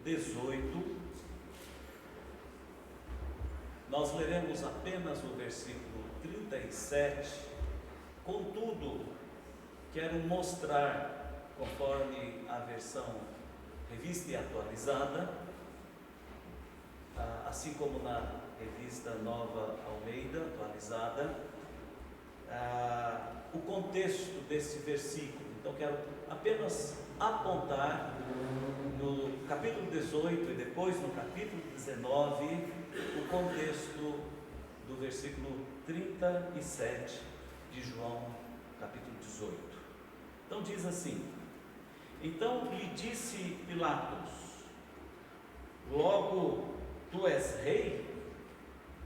18. Nós leremos apenas o versículo 37. Contudo, quero mostrar, conforme a versão revista e atualizada, assim como na revista Nova Almeida atualizada, o contexto desse versículo. Então quero apenas apontar no capítulo 18 e depois no capítulo 19 o contexto do versículo 37 de João, capítulo 18. Então diz assim: então lhe disse Pilatos: logo tu és rei?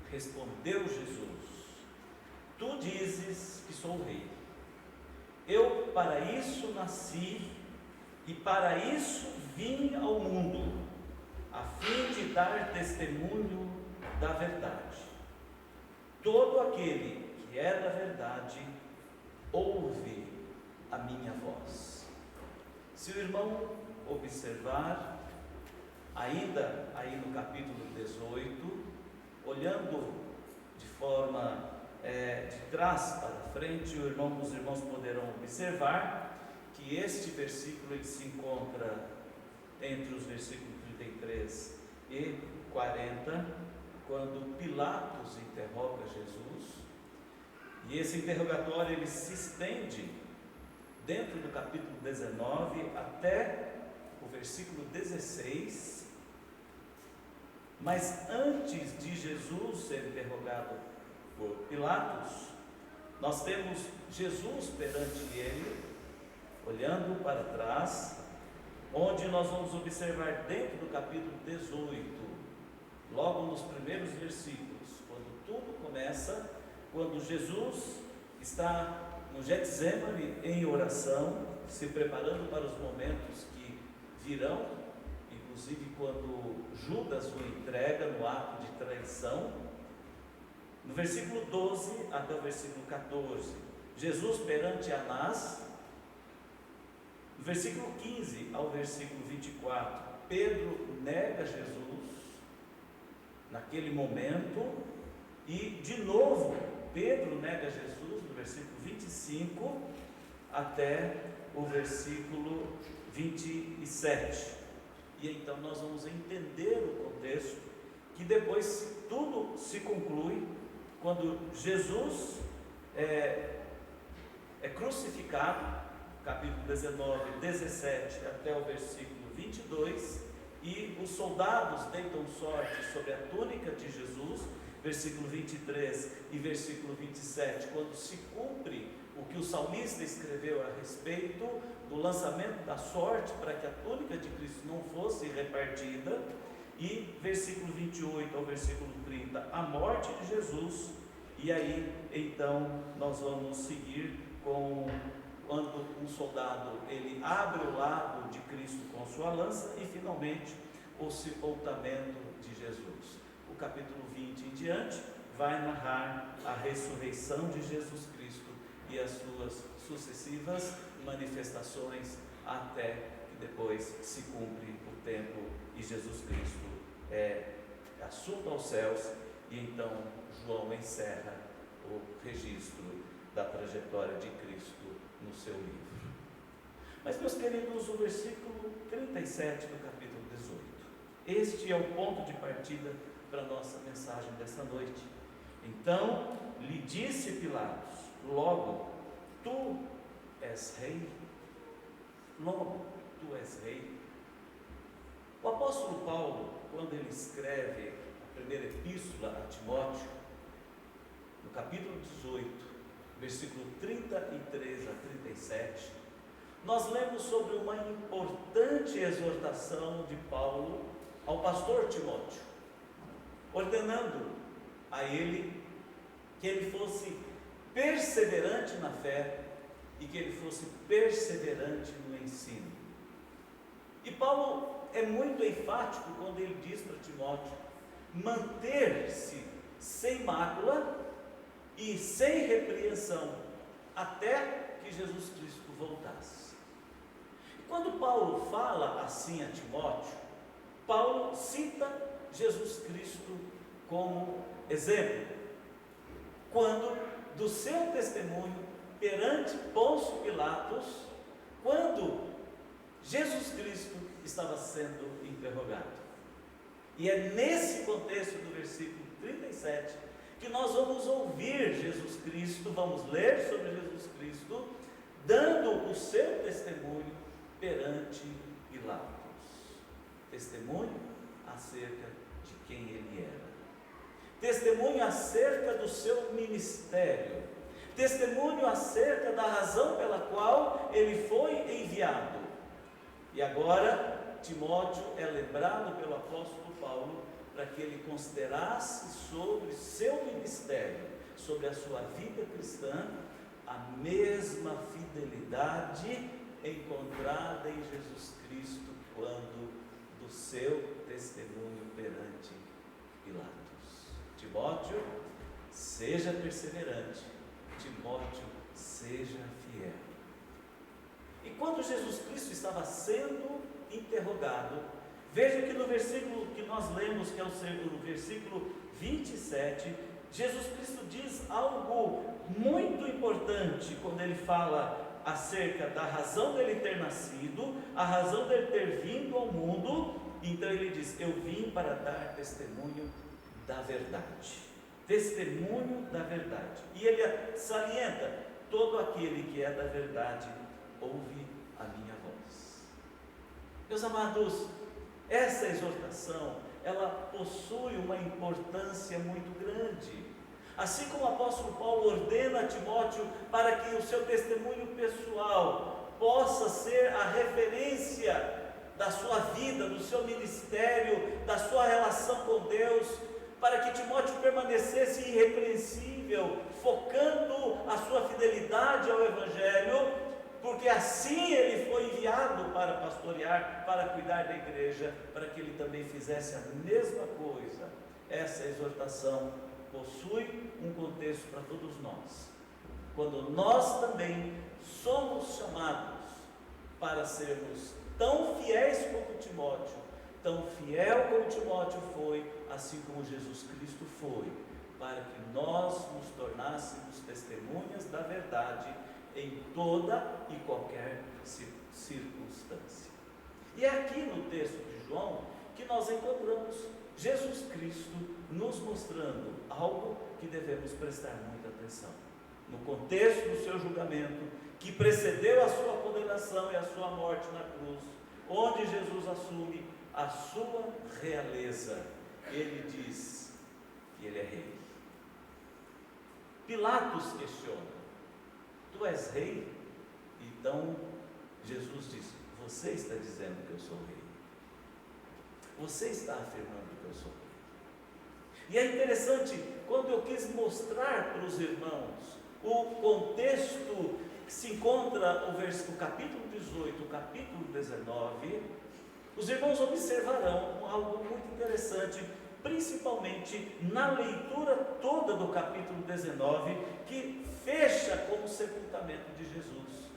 Respondeu Jesus: tu dizes que sou rei. Eu para isso nasci e para isso vim ao mundo, a fim de dar testemunho da verdade. Todo aquele que é da verdade ouve a minha voz. Se o irmão observar, ainda aí no capítulo 18, olhando de forma de trás para frente, os irmãos poderão observar que este versículo ele se encontra entre os versículos 33 e 40, quando Pilatos interroga Jesus, e esse interrogatório ele se estende dentro do capítulo 19 até o versículo 16. Mas antes de Jesus ser interrogado por Pilatos, nós temos Jesus perante ele, olhando para trás, onde nós vamos observar dentro do capítulo 18, logo nos primeiros versículos, quando tudo começa, quando Jesus está no Getsemane em oração, se preparando para os momentos que virão, inclusive quando Judas o entrega no ato de traição. No versículo 12 até o versículo 14, Jesus perante Anás. No versículo 15 ao versículo 24, Pedro nega Jesus naquele momento, e de novo Pedro nega Jesus no versículo 25 até o versículo 27. E então nós vamos entender o contexto, que depois tudo se conclui quando Jesus é crucificado, capítulo 19, 17 até o versículo 22, e os soldados deitam sorte sobre a túnica de Jesus, versículo 23 e versículo 27, quando se cumpre o que o salmista escreveu a respeito do lançamento da sorte para que a túnica de Cristo não fosse repartida, e versículo 28 ao versículo 30, a morte de Jesus. E aí então nós vamos seguir com quando um soldado ele abre o lado de Cristo com sua lança, e finalmente o sepultamento de Jesus. O capítulo 20 em diante vai narrar a ressurreição de Jesus Cristo e as suas sucessivas manifestações, até que depois se cumpre o tempo e Jesus Cristo é assunto aos céus, e então João encerra o registro da trajetória de Cristo no seu livro. Mas, meus queridos, o versículo 37 do capítulo 18, este é o ponto de partida para a nossa mensagem desta noite. Então lhe disse Pilatos: logo tu és rei? Logo tu és rei? O apóstolo Paulo, quando ele escreve a primeira epístola a Timóteo, no capítulo 18, versículo 33 a 37, nós lemos sobre uma importante exortação de Paulo ao pastor Timóteo, ordenando a ele que ele fosse perseverante na fé e que ele fosse perseverante no ensino. E Paulo é muito enfático quando ele diz para Timóteo manter-se sem mácula e sem repreensão até que Jesus Cristo voltasse. E quando Paulo fala assim a Timóteo, Paulo cita Jesus Cristo como exemplo, quando do seu testemunho perante Pôncio Pilatos, quando Jesus Cristo estava sendo interrogado. E é nesse contexto do versículo 37 que nós vamos ouvir Jesus Cristo, vamos ler sobre Jesus Cristo, dando o seu testemunho perante Pilatos. Testemunho acerca de quem ele era. Testemunho acerca do seu ministério. Testemunho acerca da razão pela qual ele foi enviado. E agora, Timóteo é lembrado pelo apóstolo Paulo para que ele considerasse sobre seu ministério, sobre a sua vida cristã, a mesma fidelidade encontrada em Jesus Cristo quando do seu testemunho perante Pilatos. Timóteo, seja perseverante. Timóteo, seja fiel. E quando Jesus Cristo estava sendo interrogado, veja que no versículo que nós lemos, que é o versículo 27, Jesus Cristo diz algo muito importante quando ele fala acerca da razão dele ter nascido, a razão dele ter vindo ao mundo. Então ele diz: eu vim para dar testemunho da verdade. Testemunho da verdade. E ele salienta: todo aquele que é da verdade ouve a minha voz. Meus amados, essa exortação, ela possui uma importância muito grande. Assim como o apóstolo Paulo ordena a Timóteo para que o seu testemunho pessoal possa ser a referência da sua vida, do seu ministério, da sua relação com Deus, para que Timóteo permanecesse irrepreensível, focando a sua fidelidade ao Evangelho, porque assim ele foi enviado para pastorear, para cuidar da igreja, para que ele também fizesse a mesma coisa. Essa exortação possui um contexto para todos nós, quando nós também somos chamados para sermos tão fiéis como Timóteo, tão fiel como Timóteo foi, assim como Jesus Cristo foi, para que nós nos tornássemos testemunhas da verdade em toda e qualquer circunstância. E é aqui no texto de João que nós encontramos Jesus Cristo nos mostrando algo que devemos prestar muita atenção. No contexto do seu julgamento, que precedeu a sua condenação e a sua morte na cruz, onde Jesus assume a sua realeza, ele diz que ele é rei. Pilatos questiona: tu és rei? Então Jesus diz: você está dizendo que eu sou rei. Você está afirmando que eu sou rei. E é interessante, quando eu quis mostrar para os irmãos o contexto que se encontra o capítulo 18, o capítulo 19, os irmãos observarão algo muito interessante, principalmente na leitura toda do capítulo 19, que fecha com o sepultamento de Jesus.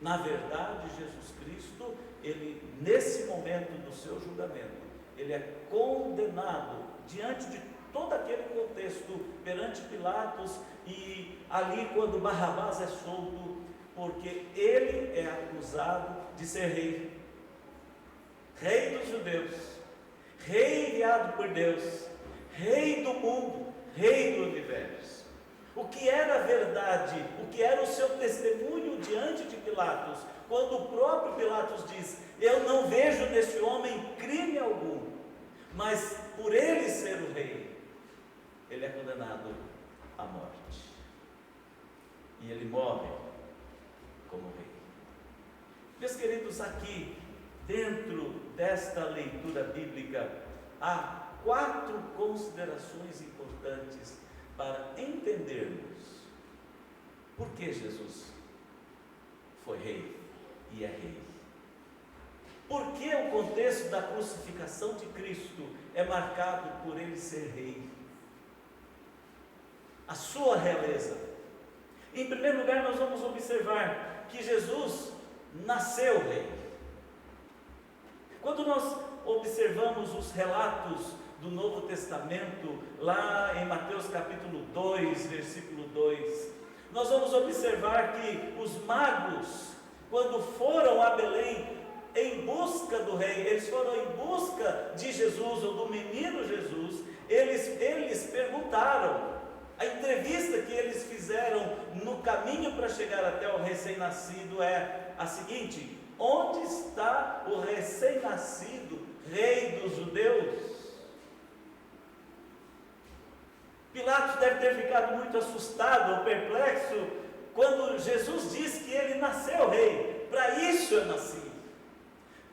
Na verdade, Jesus Cristo, ele, nesse momento do seu julgamento, ele é condenado diante de todo aquele contexto perante Pilatos, e ali quando Barrabás é solto, porque ele é acusado de ser rei, rei dos judeus, rei enviado por Deus, rei do mundo, rei do universo. O que era verdade, o que era o seu testemunho diante de Pilatos, quando o próprio Pilatos diz: eu não vejo nesse homem crime algum, mas por ele ser o rei, ele é condenado à morte, e ele morre como rei. Meus queridos, aqui dentro desta leitura bíblica há 4 considerações importantes para entendermos por que Jesus foi rei e é rei. Por que o contexto da crucificação de Cristo é marcado por ele ser rei? A sua realeza. Em primeiro lugar, nós vamos observar que Jesus nasceu rei. Quando nós observamos os relatos do Novo Testamento, lá em Mateus capítulo 2, versículo 2, nós vamos observar que os magos, quando foram a Belém em busca do rei, eles foram em busca de Jesus, ou do menino Jesus, eles perguntaram, a entrevista que eles fizeram no caminho para chegar até o recém-nascido é a seguinte: onde está o recém-nascido rei dos judeus? Pilatos deve ter ficado muito assustado ou perplexo quando Jesus disse que ele nasceu rei. Para isso eu nasci,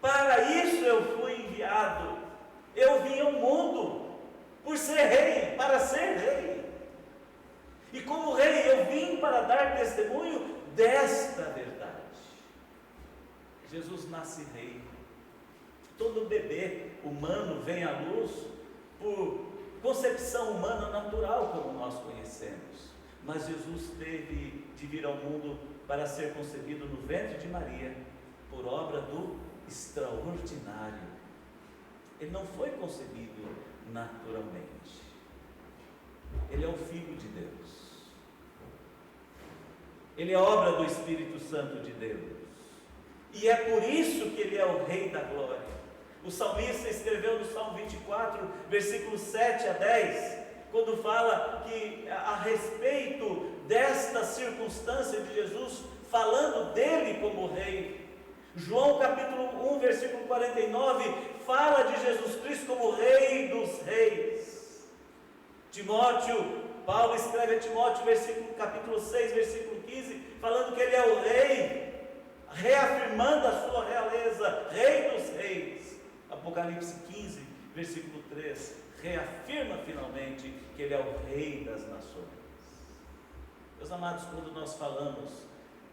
para isso eu fui enviado, eu vim ao mundo por ser rei, para ser rei, e como rei eu vim para dar testemunho desta verdade. Jesus nasce rei. Todo bebê humano vem à luz por concepção humana natural, como nós conhecemos, mas Jesus teve de vir ao mundo para ser concebido no ventre de Maria, por obra do extraordinário. Ele não foi concebido naturalmente, ele é o Filho de Deus, ele é obra do Espírito Santo de Deus, e é por isso que ele é o Rei da Glória. O salmista escreveu no Salmo 24, versículos 7 a 10, quando fala que a respeito desta circunstância de Jesus, falando dele como rei. João capítulo 1, versículo 49, fala de Jesus Cristo como Rei dos Reis. Paulo escreve a Timóteo, capítulo 6, versículo 15, falando que ele é o Rei, reafirmando a sua realeza, Rei dos Reis. Apocalipse 15, versículo 3, reafirma finalmente que ele é o Rei das nações. Meus amados, quando nós falamos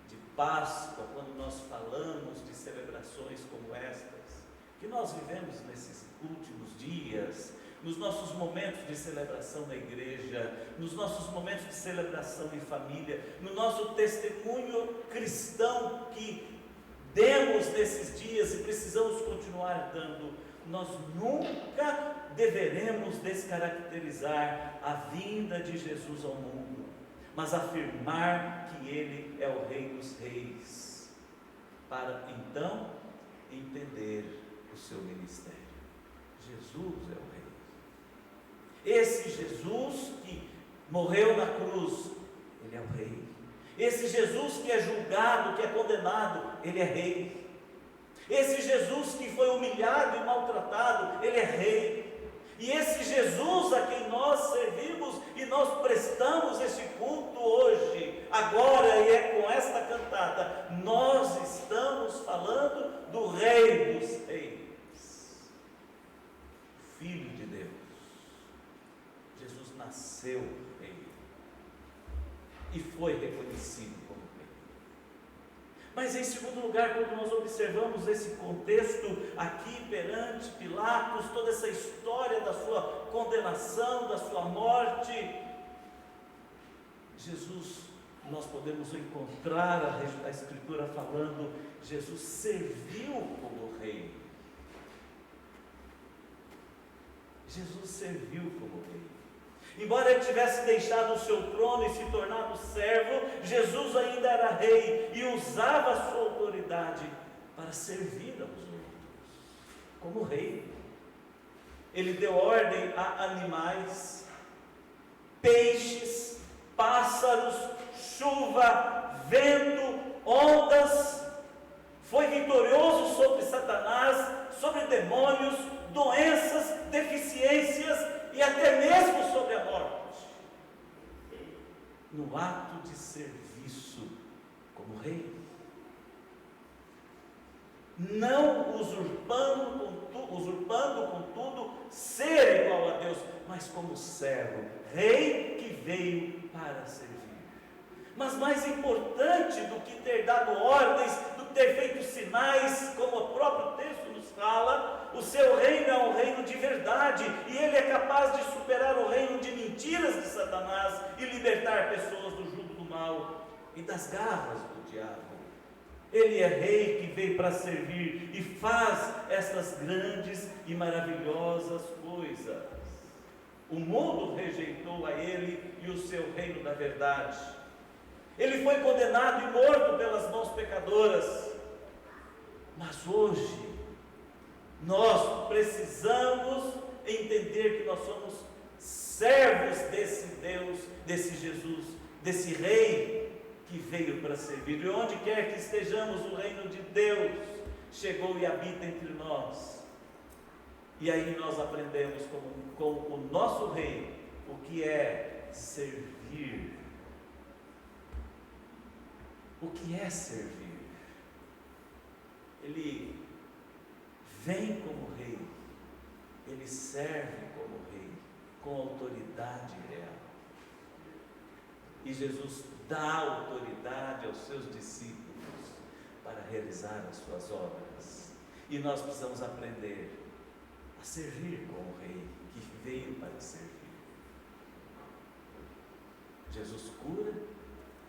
de Páscoa, quando nós falamos de celebrações como estas, que nós vivemos nesses últimos dias, nos nossos momentos de celebração na igreja, nos nossos momentos de celebração em família, no nosso testemunho cristão que demos nesses dias e precisamos continuar dando, nós nunca deveremos descaracterizar a vinda de Jesus ao mundo, mas afirmar que Ele é o Rei dos Reis, para então entender o seu ministério. Jesus é o Rei. Esse Jesus que morreu na cruz, Ele é o Rei. Esse Jesus que é julgado, que é condenado, Ele é Rei. Esse Jesus que foi humilhado e maltratado, Ele é Rei. E esse Jesus a quem nós servimos e nós prestamos este culto hoje, agora, e é com esta cantada, nós estamos falando do Rei dos Reis, Filho de Deus. Jesus nasceu Rei e foi reconhecido como Rei. Mas em segundo lugar, quando nós observamos esse contexto aqui perante Pilatos, toda essa história da sua condenação, da sua morte, Jesus, nós podemos encontrar a Escritura falando, Jesus serviu como Rei. Jesus serviu como Rei. Embora ele tivesse deixado o seu trono e se tornado servo, Jesus ainda era rei e usava a sua autoridade para servir aos outros, como rei. Ele deu ordem a animais, peixes, pássaros, chuva, vento, ondas. Foi vitorioso sobre Satanás, sobre demônios, doenças, deficiências e até mesmo sobre a morte, no ato de serviço como rei, não usurpando contudo ser igual a Deus, mas como servo, rei que veio para servir. Mas mais importante do que ter dado ordens, do que ter feito sinais, como o próprio texto nos fala, o seu reino é um reino de verdade, e ele é capaz de superar o reino de mentiras de Satanás e libertar pessoas do jugo do mal e das garras do diabo. Ele é rei que veio para servir e faz essas grandes e maravilhosas coisas. O mundo rejeitou a ele e o seu reino da verdade. Ele foi condenado e morto pelas mãos pecadoras. Mas hoje, nós precisamos entender que nós somos servos desse Deus, desse Jesus, desse Rei que veio para servir. E onde quer que estejamos, o reino de Deus chegou e habita entre nós. E aí nós aprendemos com o nosso Rei o que é servir. O que é servir? Ele vem como Rei, ele serve como Rei, com autoridade real. E Jesus dá autoridade aos seus discípulos para realizar as suas obras. E nós precisamos aprender a servir como Rei que veio para servir. Jesus cura,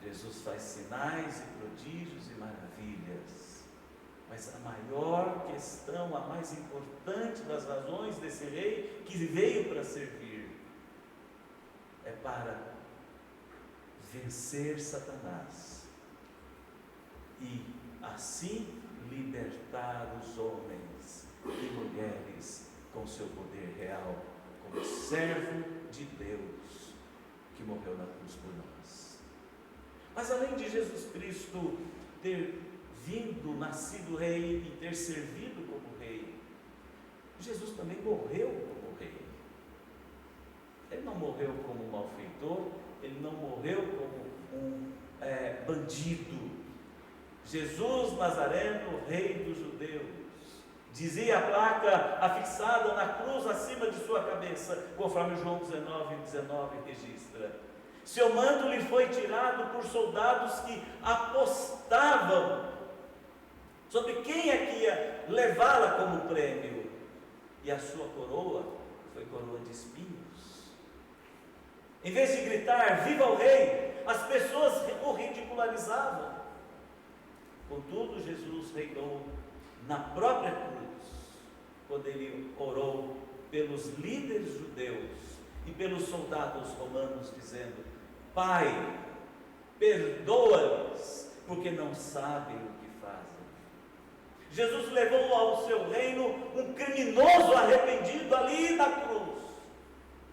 Jesus faz sinais e prodígios e maravilhas. Mas a maior questão, a mais importante das razões desse Rei que veio para servir, é para vencer Satanás e assim libertar os homens e mulheres com seu poder real, como servo de Deus que morreu na cruz por nós. Mas além de Jesus Cristo ter vindo, nascido Rei e ter servido como Rei, Jesus também morreu como Rei. Ele não morreu como um malfeitor, ele não morreu como um bandido. Jesus Nazareno, Rei dos judeus, dizia a placa afixada na cruz acima de sua cabeça, conforme João 19:19 registra. Seu manto lhe foi tirado por soldados que apostavam sobre quem é que ia levá-la como prêmio, e a sua coroa foi coroa de espinhos. Em vez de gritar, viva o Rei, as pessoas o ridicularizavam. Contudo, Jesus reinou na própria cruz, quando ele orou pelos líderes judeus e pelos soldados romanos, dizendo: Pai, perdoa-lhes, porque não sabem o que fazem. Jesus levou ao seu reino um criminoso arrependido ali na cruz.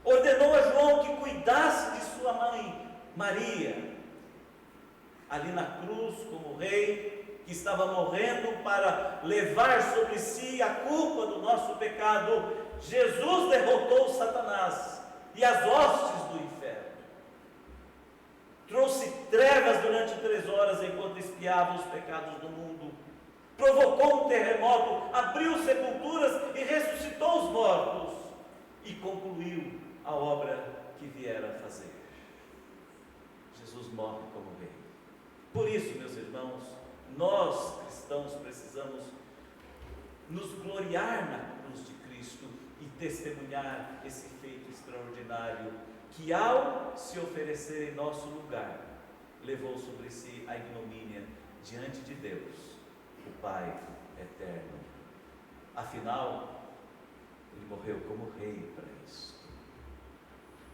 Ordenou a João que cuidasse de sua mãe, Maria, ali na cruz como Rei, que estava morrendo para levar sobre si a culpa do nosso pecado. Jesus derrotou Satanás e as hostes do inferno. Trouxe trevas durante 3 horas enquanto espiava os pecados do mundo. Provocou um terremoto, abriu sepulturas e ressuscitou os mortos. E concluiu a obra que viera a fazer. Jesus morre como Rei. Por isso, meus irmãos, nós cristãos precisamos nos gloriar na cruz de Cristo e testemunhar esse feito extraordinário, que ao se oferecer em nosso lugar, levou sobre si a ignomínia diante de Deus, o Pai eterno. Afinal, ele morreu como Rei para isso.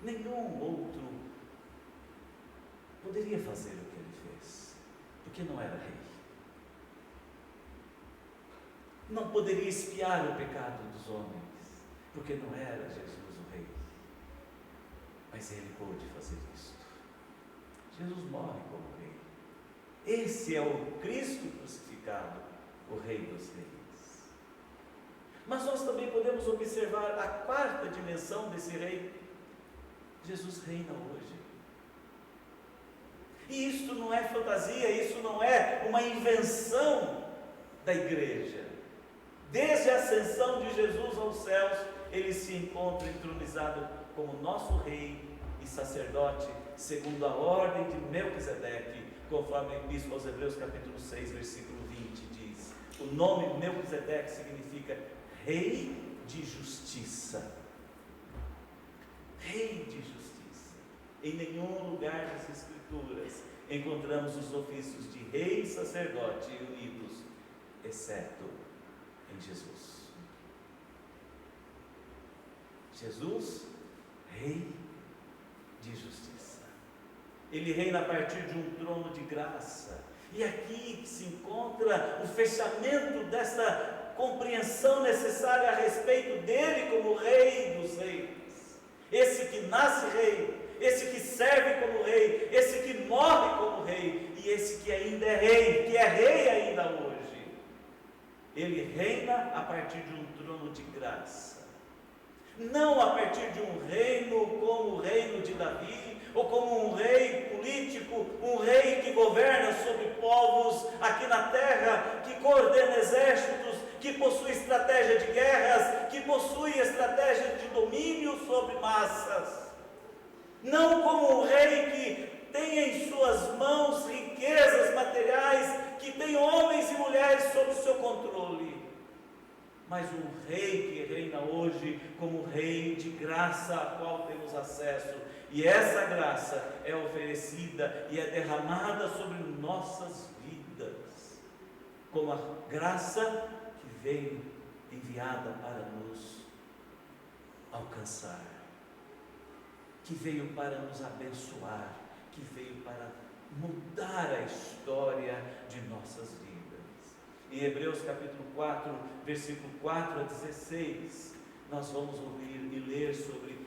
Nenhum outro poderia fazer o que ele fez, porque não era Rei. Não poderia expiar o pecado dos homens, porque não era Jesus o Rei. Mas ele pôde fazer isto. Jesus morre como Rei. Esse é o Cristo crucificado, o Rei dos Reis. Mas nós também podemos observar a 4ª dimensão desse Rei. Jesus reina hoje. E isso não é fantasia, isso não é uma invenção da igreja. Desde a ascensão de Jesus aos céus, ele se encontra entronizado como nosso Rei e sacerdote, segundo a ordem de Melquisedeque, conforme a Epístola aos Hebreus, capítulo 6, versículo 20, diz. O nome Melquisedeque significa Rei de Justiça. Rei de Justiça. Em nenhum lugar das Escrituras encontramos os ofícios de rei e sacerdote unidos, exceto em Jesus. Jesus, Rei de justiça. Ele reina a partir de um trono de graça. E aqui se encontra o fechamento dessa compreensão necessária a respeito dele como Rei dos reis. Esse que nasce rei, esse que serve como rei, esse que morre como rei, e esse que ainda é rei, que é rei ainda hoje. Ele reina a partir de um trono de graça. Não a partir de um reino como o reino de Davi, ou como um rei político, um rei que governa sobre povos aqui na terra, que coordena exércitos, que possui estratégia de guerras, que possui estratégia de domínio sobre massas. Não como um rei que tem em suas mãos riquezas materiais, que tem homens e mulheres sob o seu controle, mas um rei que reina hoje como rei de graça, a qual temos acesso, e essa graça é oferecida e é derramada sobre nossas vidas, como a graça que veio enviada para nos alcançar, que veio para nos abençoar, que veio para mudar a história de nossas vidas. Em Hebreus capítulo 4, versículo 4 a 16, nós vamos ouvir e ler sobre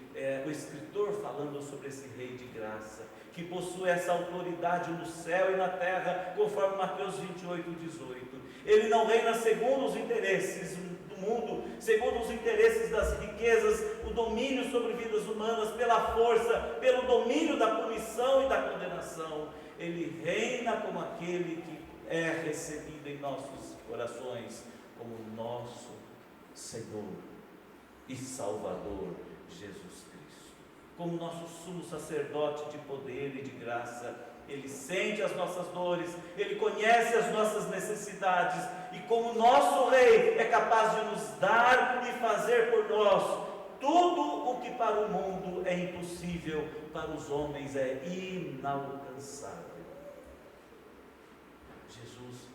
o escritor falando sobre esse rei de graça, que possui essa autoridade no céu e na terra, conforme Mateus 28, 18. Ele não reina segundo os interesses do mundo, segundo os interesses das riquezas, o domínio sobre vidas humanas, pela força, pelo domínio da punição e da condenação. Ele reina como aquele que é recebido em nossos corações como nosso Senhor e Salvador Jesus Cristo, como nosso sumo sacerdote de poder e de graça. Ele sente as nossas dores, Ele conhece as nossas necessidades, e como nosso Rei é capaz de nos dar e fazer por nós tudo o que para o mundo é impossível, para os homens é inalcançável. Jesus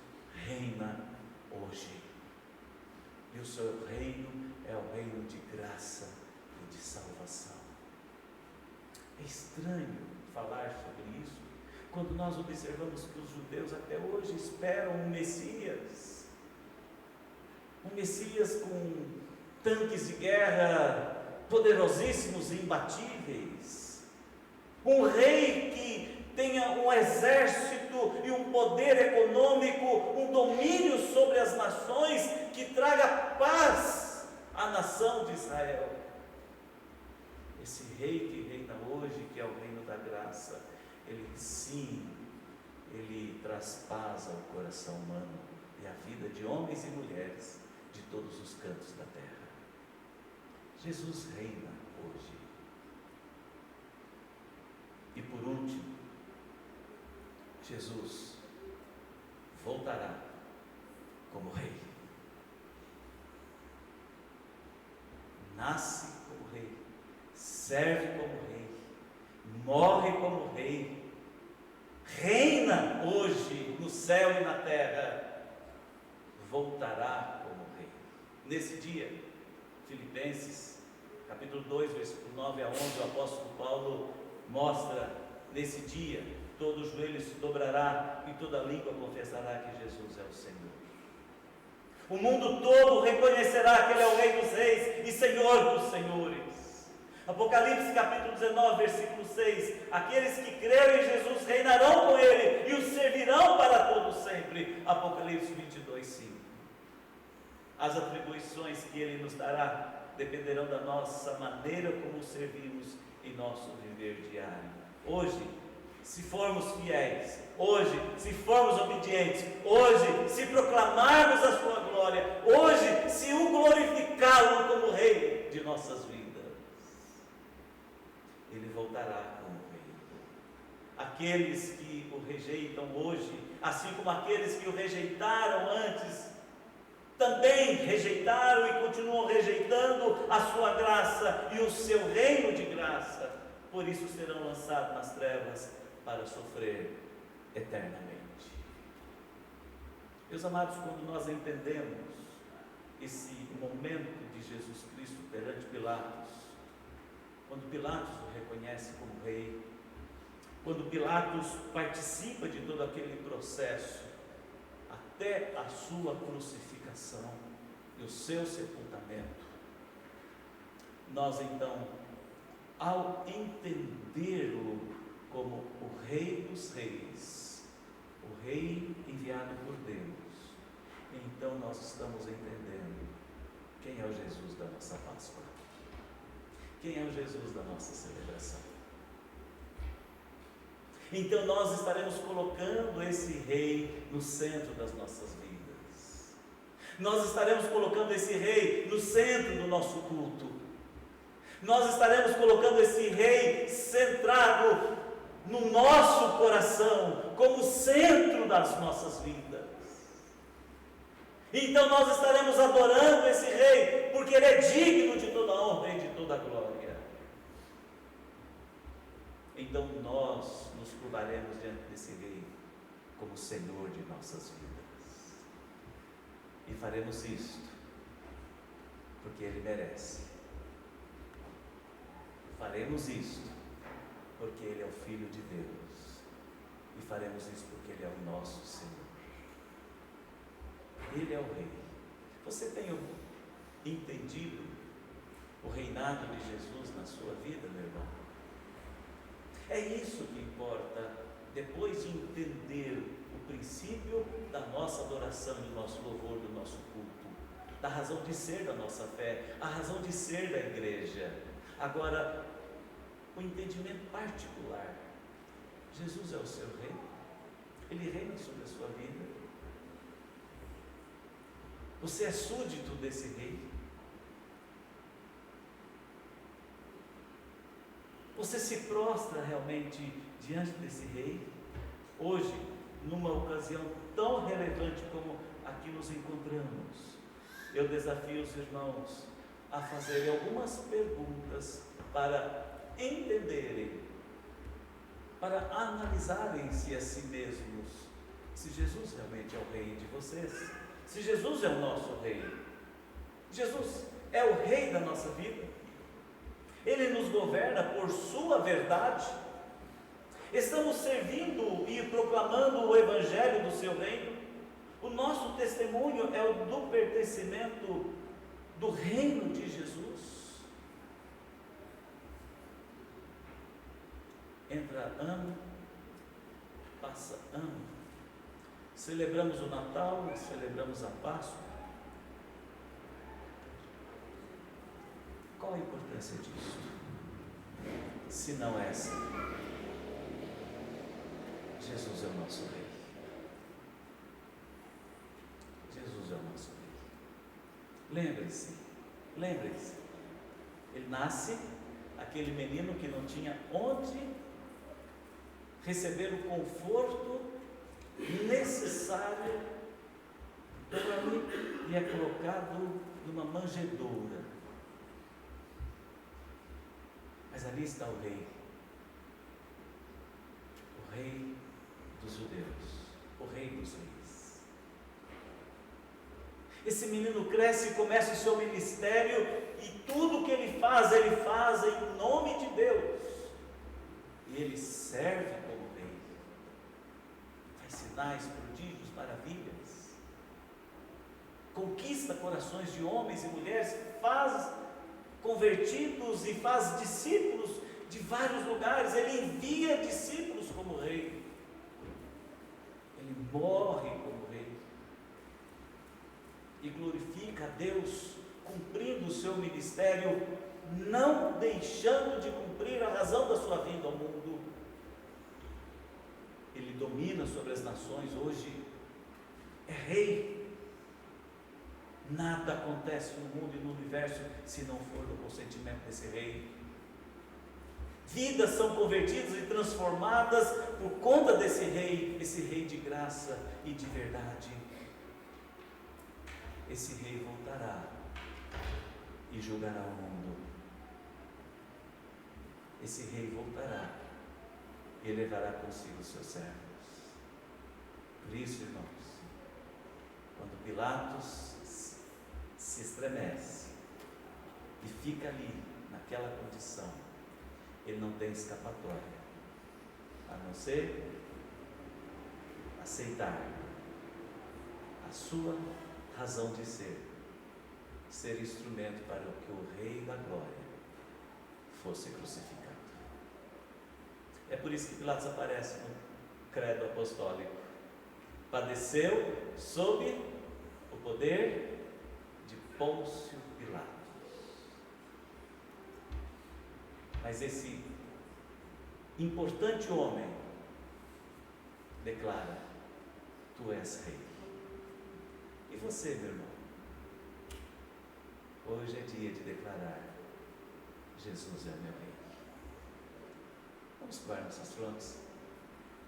reina hoje, e o seu reino é o reino de graça e de salvação. É estranho falar sobre isso, quando nós observamos que os judeus até hoje esperam um Messias com tanques de guerra poderosíssimos e imbatíveis, um rei que tenha um exército e um poder econômico, um domínio sobre as nações, que traga paz à nação de Israel. Esse rei que reina hoje, que é o reino da graça, ele traz paz ao coração humano e à vida de homens e mulheres de todos os cantos da terra. Jesus reina hoje. E por último, Jesus voltará como rei. Nasce como rei, serve como rei, morre como rei, reina hoje no céu e na terra, voltará como rei. Nesse dia, Filipenses capítulo 2, versículo 9 a 11, o apóstolo Paulo mostra: nesse dia todo joelho se dobrará e toda língua confessará que Jesus é o Senhor. O mundo todo reconhecerá que Ele é o Rei dos reis e Senhor dos senhores. Apocalipse capítulo 19, versículo 6: aqueles que creram em Jesus reinarão com Ele e os servirão para todo sempre. Apocalipse 22, 5. As atribuições que Ele nos dará dependerão da nossa maneira como o servimos em nosso viver diário. Hoje, se formos fiéis, hoje, se formos obedientes, hoje, se proclamarmos a sua glória, hoje, se o glorificá-lo como Rei de nossas vidas, Ele voltará como Rei. Aqueles que o rejeitam hoje, assim como aqueles que o rejeitaram antes, também rejeitaram e continuam rejeitando a sua graça e o seu reino de graça. Por isso serão lançados nas trevas para sofrer eternamente. Meus amados, quando nós entendemos esse momento de Jesus Cristo perante Pilatos, quando Pilatos o reconhece como rei, quando Pilatos participa de todo aquele processo, até a sua crucificação e o seu sepultamento, nós então, ao entendê-lo como o Rei dos Reis, o Rei enviado por Deus, então nós estamos entendendo quem é o Jesus da nossa Páscoa, quem é o Jesus da nossa celebração. Então nós estaremos colocando esse Rei no centro das nossas vidas, nós estaremos colocando esse Rei no centro do nosso culto, nós estaremos colocando esse Rei centrado no nosso coração, como centro das nossas vidas. Então nós estaremos adorando esse Rei, porque Ele é digno de toda a honra e de toda a glória. Então nós nos curvaremos diante desse Rei, como Senhor de nossas vidas. E faremos isto, porque Ele merece. Faremos isto, porque Ele é o Filho de Deus. E faremos isso porque Ele é o nosso Senhor. Ele é o Rei. Você tem entendido o reinado de Jesus na sua vida, meu irmão? É isso que importa, depois de entender o princípio da nossa adoração, do nosso louvor, do nosso culto, da razão de ser da nossa fé, a razão de ser da igreja. Agora, o entendimento particular: Jesus é o seu Rei, Ele reina sobre a sua vida. Você é súdito desse Rei? Você se prostra realmente diante desse Rei? Hoje, numa ocasião tão relevante como a que nos encontramos, eu desafio os irmãos a fazerem algumas perguntas para entenderem, para analisarem-se a si mesmos, se Jesus realmente é o Rei de vocês, se Jesus é o nosso Rei. Jesus é o Rei da nossa vida, Ele nos governa por sua verdade. Estamos servindo e proclamando o Evangelho do seu reino. O nosso testemunho é o do pertencimento do reino de Jesus. Entra ano, passa ano, celebramos o Natal, celebramos a Páscoa. Qual a importância disso? Se não essa, Jesus é o nosso Rei. Jesus é o nosso Rei. Lembre-se, Ele nasce, aquele menino que não tinha onde receber o conforto necessário, e é colocado numa manjedoura. Mas ali está o Rei dos judeus, o Rei dos reis. Esse menino cresce e começa o seu ministério, e tudo que ele faz em nome de Deus, e ele serve como Rei, faz sinais, prodígios, maravilhas, conquista corações de homens e mulheres, faz convertidos e faz discípulos de vários lugares. Ele envia discípulos como Rei, ele morre como Rei e glorifica a Deus, cumprindo o seu ministério, não deixando de cumprir a razão da sua vinda ao mundo. Ele domina sobre as nações, hoje é Rei. Nada acontece no mundo e no universo se não for do consentimento desse Rei. Vidas são convertidas e transformadas por conta desse Rei, esse Rei de graça e de verdade. Esse Rei voltará e julgará o mundo. Esse Rei voltará e levará consigo os seus servos. Por isso, irmãos, quando Pilatos se estremece e fica ali, naquela condição, ele não tem escapatória, a não ser aceitar a sua razão de ser instrumento para que o Rei da Glória fosse crucificado. É por isso que Pilatos aparece no credo apostólico: padeceu sob o poder de Pôncio Pilatos. Mas esse importante homem declara: tu és rei. E você, meu irmão? Hoje é dia de declarar: Jesus é meu rei. Vamos curvar nossas frontes.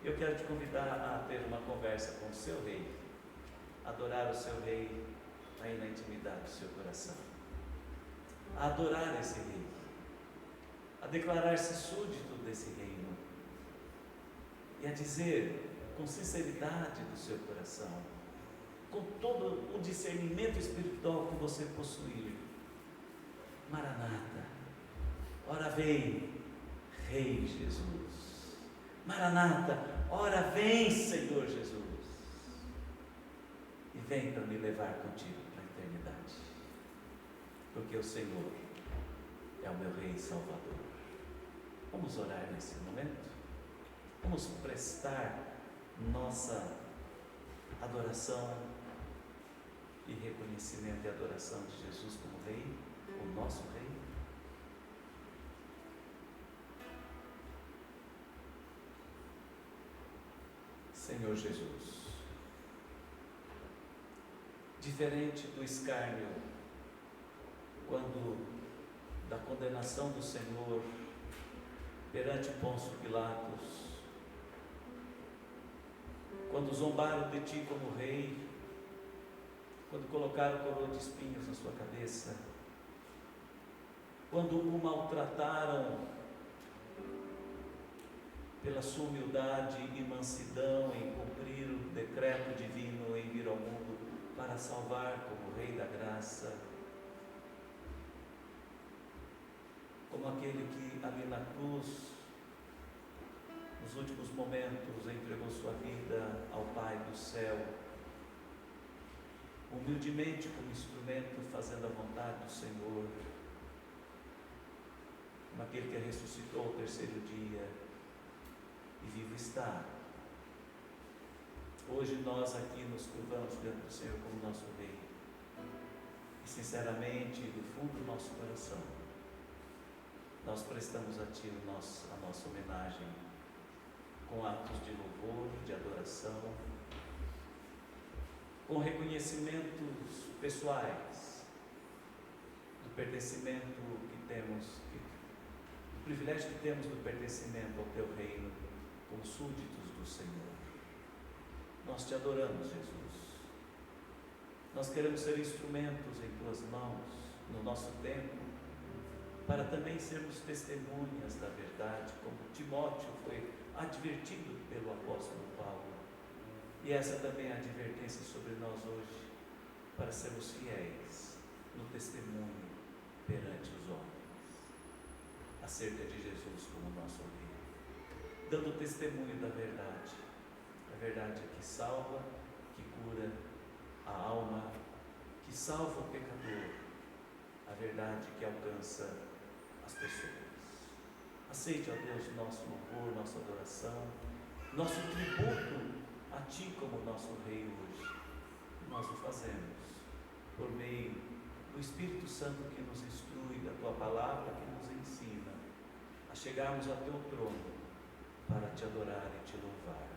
Eu quero te convidar a ter uma conversa com o seu rei, adorar o seu rei aí na intimidade do seu coração, a adorar esse rei, a declarar-se súdito desse reino e a dizer com sinceridade do seu coração, com todo o discernimento espiritual que você possuir: Maranata, ora vem, Rei Jesus. Maranata, ora vem, Senhor Jesus. E vem para me levar contigo para a eternidade, porque o Senhor é o meu Rei e Salvador. Vamos orar nesse momento? Vamos prestar nossa adoração e reconhecimento e adoração de Jesus como Rei, o nosso Rei. Senhor Jesus, diferente do escárnio, quando da condenação do Senhor perante Pôncio Pilatos, quando zombaram de ti como rei, quando colocaram coroa de espinhos na sua cabeça, quando o maltrataram pela sua humildade e mansidão em cumprir o decreto divino em vir ao mundo para salvar como Rei da graça, como aquele que ali na cruz, nos últimos momentos, entregou sua vida ao Pai do céu, humildemente como instrumento, fazendo a vontade do Senhor, como aquele que ressuscitou ao terceiro dia e vivo está. Hoje nós aqui nos curvamos diante do Senhor como nosso Rei, e sinceramente, do fundo do nosso coração, nós prestamos a Ti a nossa homenagem, com atos de louvor, de adoração, com reconhecimentos pessoais do pertencimento que temos, do privilégio que temos do pertencimento ao Teu reino, como súditos do Senhor. Nós Te adoramos, Jesus. Nós queremos ser instrumentos em Tuas mãos, no nosso tempo, para também sermos testemunhas da verdade, como Timóteo foi advertido pelo apóstolo Paulo. E essa também é a advertência sobre nós hoje, para sermos fiéis no testemunho perante os homens, acerca de Jesus como nosso Rei, dando testemunho da verdade, a verdade que salva, que cura a alma, que salva o pecador, a verdade que alcança as pessoas. Aceite, ó Deus, nosso louvor, nossa adoração, nosso tributo a Ti como nosso Rei hoje. Nós o fazemos por meio do Espírito Santo que nos instrui, da Tua palavra que nos ensina a chegarmos ao Teu trono para Te adorar e Te louvar.